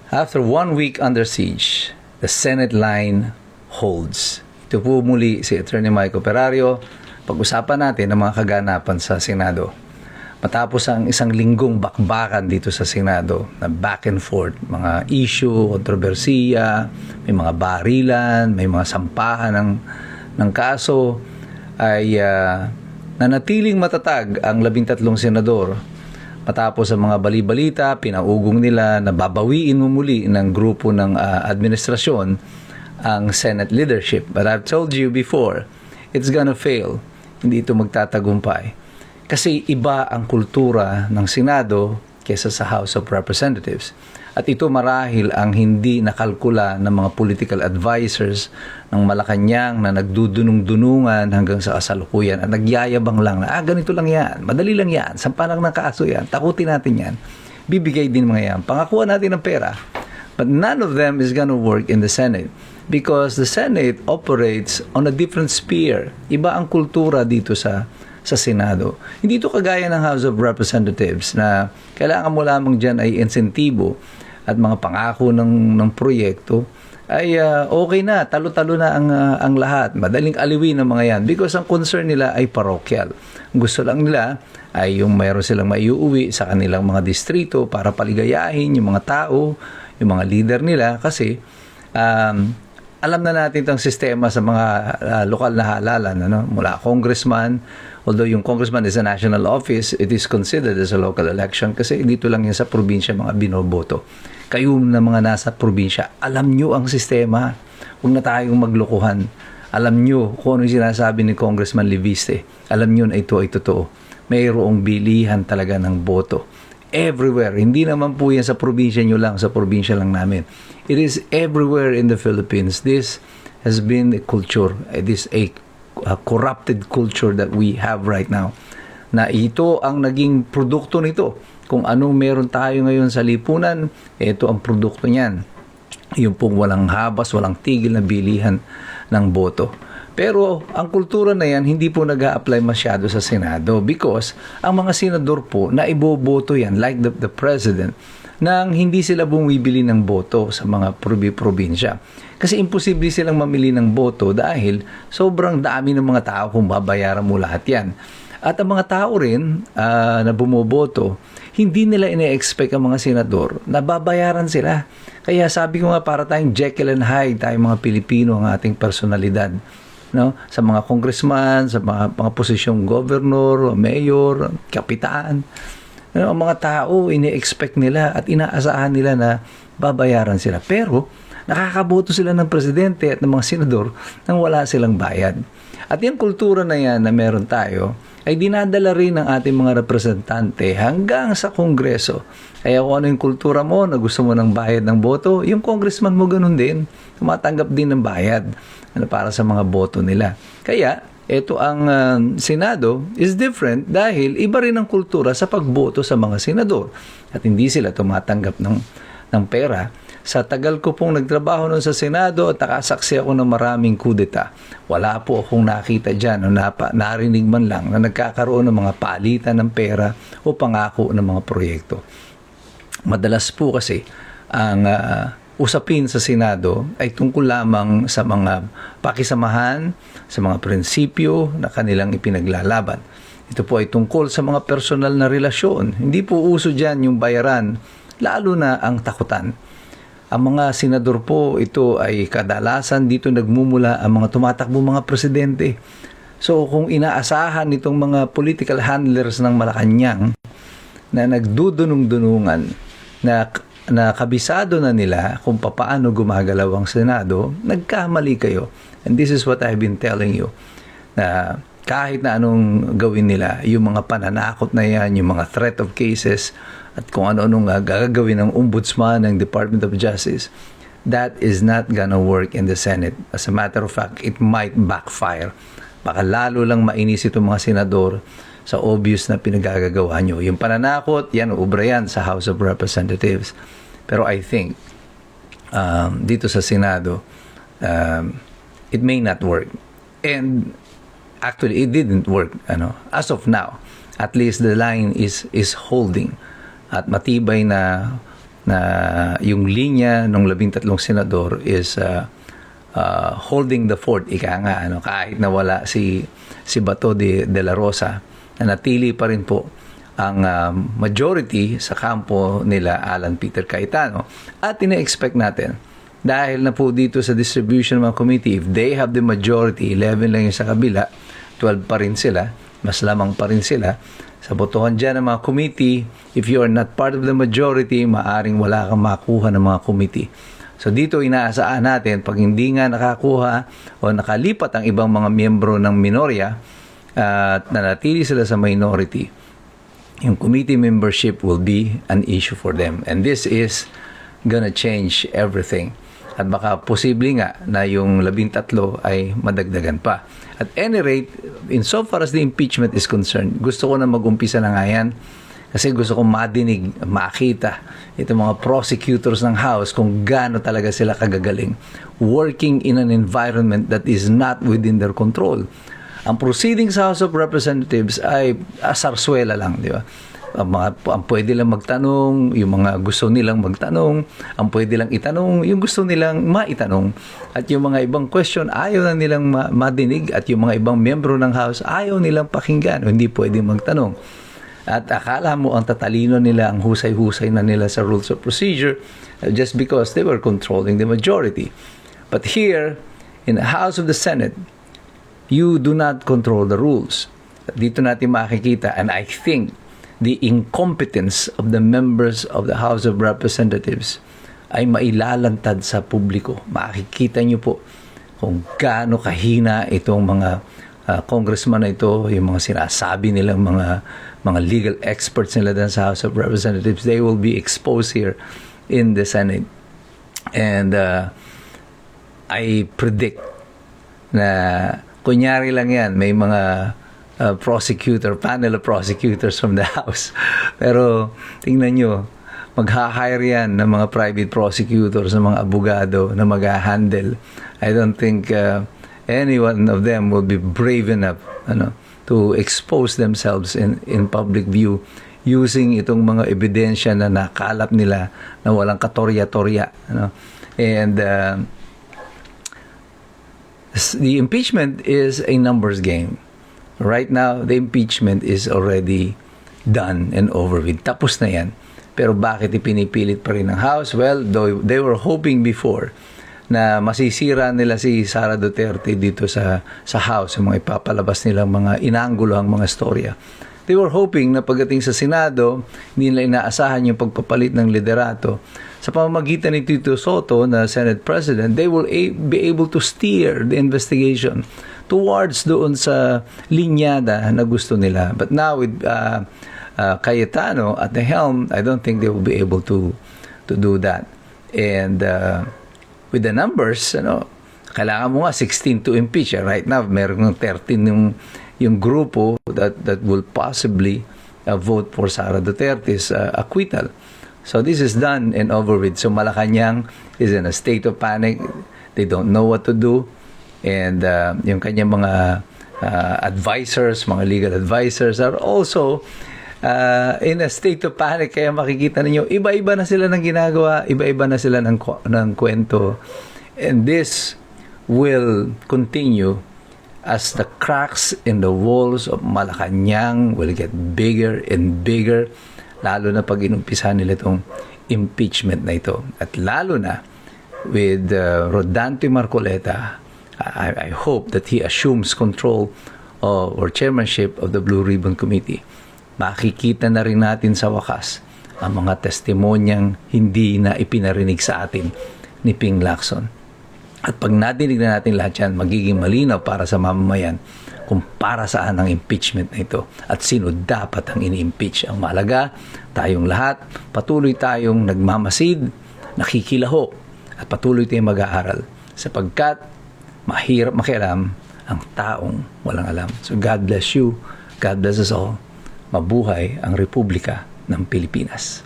After 1 week under siege, the Senate line holds. Ito po muli si Attorney Michael Perario. Pag-usapan natin ang mga kaganapan sa Senado. Matapos ang isang linggong bakbakan dito sa Senado na back and forth, mga issue, kontrobersiya, may mga barilan, may mga sampahan ng kaso, ay nanatiling matatag ang 13 senador. Matapos ang mga bali-balita, pinaugong nila na babawiin mo muli ng grupo ng administrasyon ang Senate leadership. But I've told you before, it's gonna fail. Hindi ito magtatagumpay. Kasi iba ang kultura ng Senado kesa sa House of Representatives. At ito marahil ang hindi nakalkula ng mga political advisors ng Malacanang na nagdudunong-dunungan hanggang sa kasalukuyan at nagyayabang lang na, ganito lang yan, madali lang yan, sampan lang ng kaso yan, takutin natin yan. Bibigay din mga yan, pangakuha natin ng pera. But none of them is gonna work in the Senate because the Senate operates on a different sphere. Iba ang kultura dito sa Senado. Hindi ito kagaya ng House of Representatives na kailangan mo lamang dyan ay insentibo at mga pangako ng proyekto ay okay na, talo-talo na ang lahat. Madaling aliwin ng mga yan because ang concern nila ay parokyal. Gusto lang nila ay yung mayroon silang maiuwi sa kanilang mga distrito para paligayahin yung mga tao, yung mga leader nila kasi alam na natin itong sistema sa mga lokal na halalan, mula congressman. Although yung congressman is a national office, it is considered as a local election kasi dito lang yan sa probinsya mga binoboto. Kayo na mga nasa probinsya, alam nyo ang sistema. Huwag na tayong maglokohan. Alam nyo kung ano yung sinasabi ni Congressman Leviste. Alam nyo na ito ay totoo. Mayroong bilihan talaga ng boto. Everywhere. Hindi naman po yan sa probinsya nyo lang, sa probinsya lang namin. It is everywhere in the Philippines. This has been a culture. It is a corrupted culture that we have right now. Na ito ang naging produkto nito. Kung anong meron tayo ngayon sa lipunan, ito ang produkto niyan. Yung pong walang habas, walang tigil na bilihan ng boto. Pero ang kultura na yan, hindi po nag-a-apply masyado sa Senado because ang mga senador po na iboboto yan, like the president, nang hindi sila bumibili ng boto sa mga probinsya. Kasi imposible silang mamili ng boto dahil sobrang dami ng mga tao kung babayaran mo lahat yan. At ang mga tao rin na bumoboto, hindi nila ine-expect ang mga senador na babayaran sila. Kaya sabi ko nga para tayong Jekyll and Hyde, tayong mga Pilipino ang ating personalidad. Sa mga congressman, sa mga posisyong governor, mayor, kapitan. Ang mga tao, ine-expect nila at inaasahan nila na babayaran sila. Pero nakakaboto sila ng presidente at ng mga senador nang wala silang bayad. At yung kultura na yan na meron tayo, ay dinadala rin ng ating mga representante hanggang sa Kongreso. Kaya kung ano yung kultura mo na gusto mo ng bayad ng boto, yung congressman mo ganun din. Tumatanggap din ng bayad para sa mga boto nila. Kaya, ito ang Senado is different dahil iba rin ang kultura sa pagboto sa mga senador. At hindi sila tumatanggap ng pera. Sa tagal ko pong nagtrabaho noon sa Senado at nakasaksi ako ng maraming kudeta, wala po akong nakita dyan o narinig man lang na nagkakaroon ng mga palitan ng pera o pangako ng mga proyekto. Madalas po kasi ang usapin sa Senado ay tungkol lamang sa mga pakisamahan, sa mga prinsipyo na kanilang ipinaglalaban. Ito po ay tungkol sa mga personal na relasyon. Hindi po uso dyan yung bayaran, lalo na ang takutan. Ang mga senador po, ito ay kadalasan dito nagmumula ang mga tumatakbo mga presidente. So kung inaasahan nitong mga political handlers ng Malacanang na nagdudunong-dunungan, na kabisado na nila kung paano gumagalaw ang Senado, nagkamali kayo. And this is what I've been telling you. Na kahit na anong gawin nila, yung mga pananakot na yan, yung mga threat of cases, at kung ano-anong gagawin ng Ombudsman, ng Department of Justice, that is not gonna work in the Senate. As a matter of fact, it might backfire. Baka lalo lang mainis itong mga senador sa obvious na pinagagagawa nyo. Yung pananakot, yan, ubra yan sa House of Representatives. Pero I think, dito sa Senado, it may not work. And actually, it didn't work. As of now, at least the line is holding. At matibay na na yung linya ng 13 senador is holding the fort, ika nga, kahit nawala si Bato de la Rosa, na natili pa rin po ang majority sa kampo nila Alan Peter Cayetano. At ina-expect natin, dahil na po dito sa distribution ng mga committee, if they have the majority, 11 lang yung sa kabila, 12 pa rin sila, mas lamang pa rin sila. Sa botohan dyan ng mga committee, if you are not part of the majority, maaring wala kang makuha ng mga committee. So dito inaasaan natin, pag hindi nga nakakuha o nakalipat ang ibang mga miyembro ng minorya at nanatili sila sa minority, yung committee membership will be an issue for them. And this is gonna change everything. At baka posible nga na yung 13 ay madagdagan pa. At any rate, insofar as the impeachment is concerned, gusto ko na mag-umpisa na nga yan kasi gusto kong madinig, makita itong mga prosecutors ng House kung gaano talaga sila kagagaling working in an environment that is not within their control. Ang proceedings sa House of Representatives ay sarsuela lang, di ba? Ang pwede lang magtanong, yung mga gusto nilang magtanong, ang pwede lang itanong, yung gusto nilang maitanong. At yung mga ibang question, ayaw na nilang madinig, at yung mga ibang miyembro ng House, ayaw nilang pakinggan, hindi pwedeng magtanong. At akala mo ang tatalino nila, ang husay-husay na nila sa rules of procedure, just because they were controlling the majority. But here, in the House of the Senate, you do not control the rules. Dito natin makikita, and I think the incompetence of the members of the House of Representatives ay mailalantad sa publiko. Makikita nyo po kung gaano kahina itong mga congressman na ito, yung mga sinasabi nilang mga legal experts nila dun sa House of Representatives. They will be exposed here in the Senate. And I predict na kunyari lang yan, may mga panel of prosecutors from the House. Pero tingnan nyo, mag-hire yan ng mga private prosecutors, ng mga abogado na mag-handle. I don't think any one of them will be brave enough to expose themselves in public view using itong mga ebidensya na nakalap nila na walang katorya-torya. And the impeachment is a numbers game. Right now, the impeachment is already done and over with. Tapos na yan. Pero bakit ipinipilit pa rin ng House? Well, they were hoping before na masisira nila si Sara Duterte dito sa House, yung mga ipapalabas nilang mga inaanggulo ang mga storya. They were hoping na pagdating sa Senado, hindi nila inaasahan yung pagpapalit ng liderato. Sa pamamagitan ni Tito Soto na Senate President, they will be able to steer the investigation towards doon sa linyada na gusto nila. But now with Cayetano at the helm, I don't think they will be able to do that. And with the numbers, kailangan mo nga 16 to impeach. Right now, meron ng 13 yung grupo that will possibly vote for Sara Duterte's acquittal. So this is done and over with. So Malacanang is in a state of panic. They don't know what to do. And yung kanyang mga advisors, mga legal advisors are also in a state of panic. Kaya makikita ninyo, iba-iba na sila ng ginagawa, iba-iba na sila ng kwento. And this will continue as the cracks in the walls of Malacanang will get bigger and bigger, lalo na pag inumpisahan nila itong impeachment na ito. At lalo na with Rodante Marcoleta, I hope that he assumes control or chairmanship of the Blue Ribbon Committee. Makikita na rin natin sa wakas ang mga testimonyang hindi na ipinarinig sa atin ni Ping Lacson. At pag nadinig na natin lahat yan, magiging malinaw para sa mamamayan kung para saan ang impeachment na ito at sino dapat ang ini-impeach. Ang mahalaga, tayong lahat, patuloy tayong nagmamasid, nakikilahok at patuloy tayong mag-aaral sapagkat mahirap makialam ang taong walang alam. So God bless you. God bless us all. Mabuhay ang Republika ng Pilipinas.